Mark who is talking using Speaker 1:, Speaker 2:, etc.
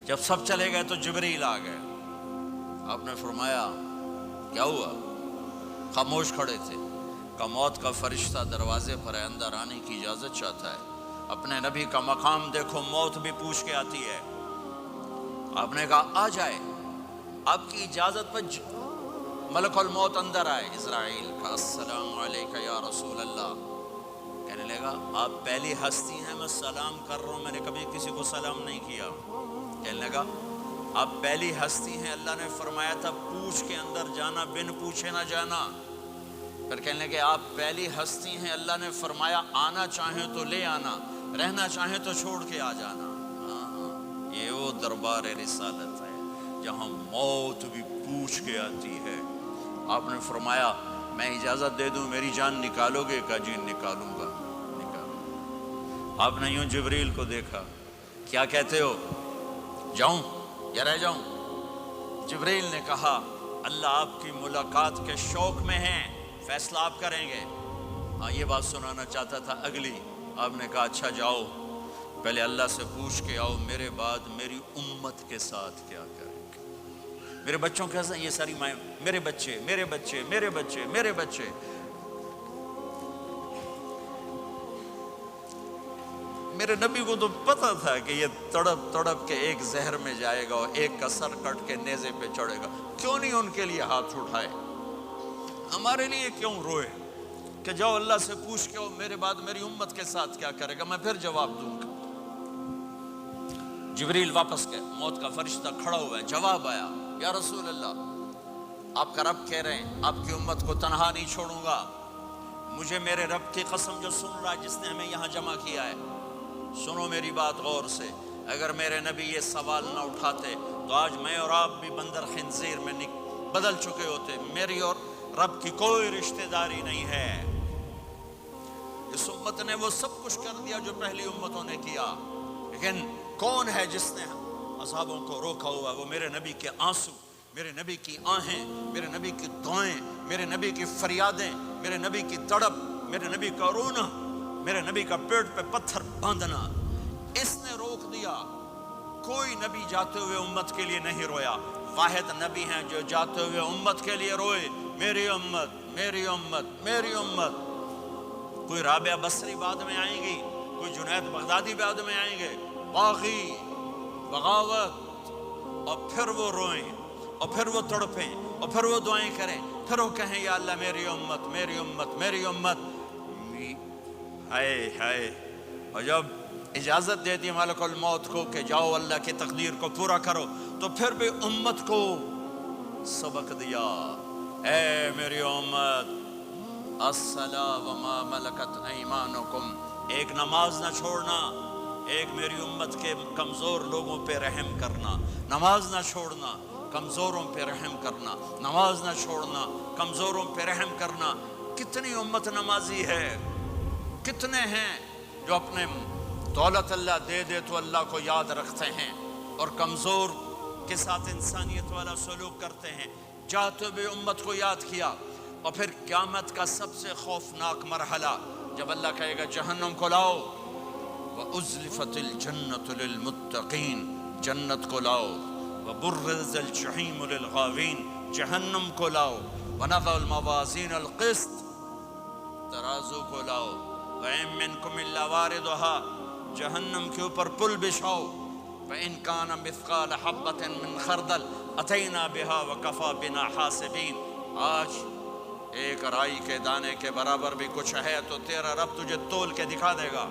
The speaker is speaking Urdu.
Speaker 1: جب سب چلے گئے تو جبریل آ گئے. آپ نے فرمایا کیا ہوا؟ خاموش کھڑے تھے. کہ موت کا فرشتہ دروازے پر ہے، اندر آنے کی اجازت چاہتا ہے. اپنے نبی کا مقام دیکھو، موت بھی پوچھ کے آتی ہے. آپ نے کہا آ جائے. آپ کی اجازت پر ملک الموت اندر آئے. اسرائیل کا السلام علیکہ یا رسول اللہ. کہنے لگا آپ پہلی ہستی ہیں، میں سلام کر رہا ہوں، میں نے کبھی کسی کو سلام نہیں کیا. کہنے لگا آپ پہلی ہستی ہیں، اللہ نے فرمایا تھا پوچھ کے اندر جانا، بن پوچھے نہ جانا. پھر کہنے لگے آپ پہلی ہستی ہیں، اللہ نے فرمایا آنا چاہیں تو لے آنا، رہنا چاہیں تو چھوڑ کے آ جانا. یہ وہ دربار رسالت ہے جہاں موت بھی پوچھ کے آتی ہے. آپ نے فرمایا میں اجازت دے دوں میری جان نکالو گے؟ کہا جی نکالوں گا. آپ نے یوں جبریل کو دیکھا، کیا کہتے ہو، جاؤں یا رہ جاؤں؟ جبریل نے کہا اللہ آپ کی ملاقات کے شوق میں ہیں، فیصلہ آپ کریں گے. ہاں یہ بات سنانا چاہتا تھا اگلی. آپ نے کہا اچھا جاؤ، پہلے اللہ سے پوچھ کے آؤ میرے بعد میری امت کے ساتھ کیا کریں گے، میرے بچوں کے ساتھ. یہ ساری مائیں میرے بچے میرے بچے میرے بچے میرے بچے. میرے نبی کو تو پتا تھا کہ یہ تڑپ تڑپ کے ایک زہر میں جائے گا اور ایک کا سر کٹ کے نیزے پہ چڑھے گا. کیوں نہیں ان کے لیے ہاتھ اٹھائے؟ ہمارے لیے کیوں روئے کہ جاؤ اللہ سے پوچھ کے میرے بعد میری امت کے ساتھ کیا کرے گا، میں پھر جواب دوں گا. جبریل واپس گئے، موت کا فرشتہ کھڑا ہوا ہے. جواب آیا یا رسول اللہ آپ کا رب کہہ رہے ہیں آپ کی امت کو تنہا نہیں چھوڑوں گا. مجھے میرے رب کی قسم جو سن رہا ہے جس نے ہمیں یہاں جمع کیا ہے، سنو میری بات غور سے. اگر میرے نبی یہ سوال نہ اٹھاتے تو آج میں اور آپ بھی بندر خنزیر میں بدل چکے ہوتے. میری اور رب کی کوئی رشتہ داری نہیں ہے. اس امت نے وہ سب کچھ کر دیا جو پہلی امتوں نے کیا، لیکن کون ہے جس نے اصحابوں کو روکا ہوا؟ وہ میرے نبی کے آنسو، میرے نبی کی آہیں، میرے نبی کی دعائیں، میرے نبی کی فریادیں، میرے نبی کی تڑپ، میرے نبی کا رونا، میرے نبی کا پیٹ پہ پتھر باندھنا. اس نے روک دیا. کوئی نبی جاتے ہوئے امت کے لیے نہیں رویا. واحد نبی ہیں جو جاتے ہوئے امت کے لیے روئے، میری امت میری امت میری امت. کوئی رابعہ بصری بعد میں آئیں گی، کوئی جنید بغدادی بعد میں آئیں گے، باغی بغاوت، اور پھر وہ روئیں اور پھر وہ تڑپیں اور پھر وہ دعائیں کریں، پھر وہ کہیں یا اللہ میری امت میری امت میری امت. ہائے ہائے. اور جب اجازت دے دی ملک الموت کو کہ جاؤ اللہ کی تقدیر کو پورا کرو، تو پھر بھی امت کو سبق دیا، اے میری امت الصلاۃ وما ملکت ایمانکم. ایک نماز نہ چھوڑنا، ایک میری امت کے کمزور لوگوں پہ رحم کرنا. نماز نہ چھوڑنا، کمزوروں پہ رحم کرنا. نماز نہ چھوڑنا، کمزوروں پہ رحم کرنا. کتنی امت نمازی ہے، کتنے ہیں جو اپنے دولت اللہ دے دے تو اللہ کو یاد رکھتے ہیں اور کمزور کے ساتھ انسانیت والا سلوک کرتے ہیں. جاتے ہوئے امت کو یاد کیا. اور پھر قیامت کا سب سے خوفناک مرحلہ جب اللہ کہے گا جہنم کو لاؤ، وَأُزْلِفَتِ الْجَنَّةُ لِلْمُتَّقِينَ، جنت کو لاؤ، وَبُرِّزَ الْجَحِيمُ لِلْغَاوِينَ، جہنم کو لاؤ، وَنَضَعُ الْمَوَازِينَ الْقِسْطَ، ترازو کو لاؤ، وَإِن مِّنكُمْ إِلَّا وَارِدُهَا، جہنم کے اوپر پل بچھاؤ، وَإِن كَانَ مِثْقَالَ حَبَّةٍ مِّن خَرْدَلٍ أَتَيْنَا بِهَا وَكَفَى بِنَا حَاسِبِينَ. آج ایک رائی کے دانے کے برابر بھی کچھ ہے تو تیرا رب تجھے تول کے دکھا دے گا.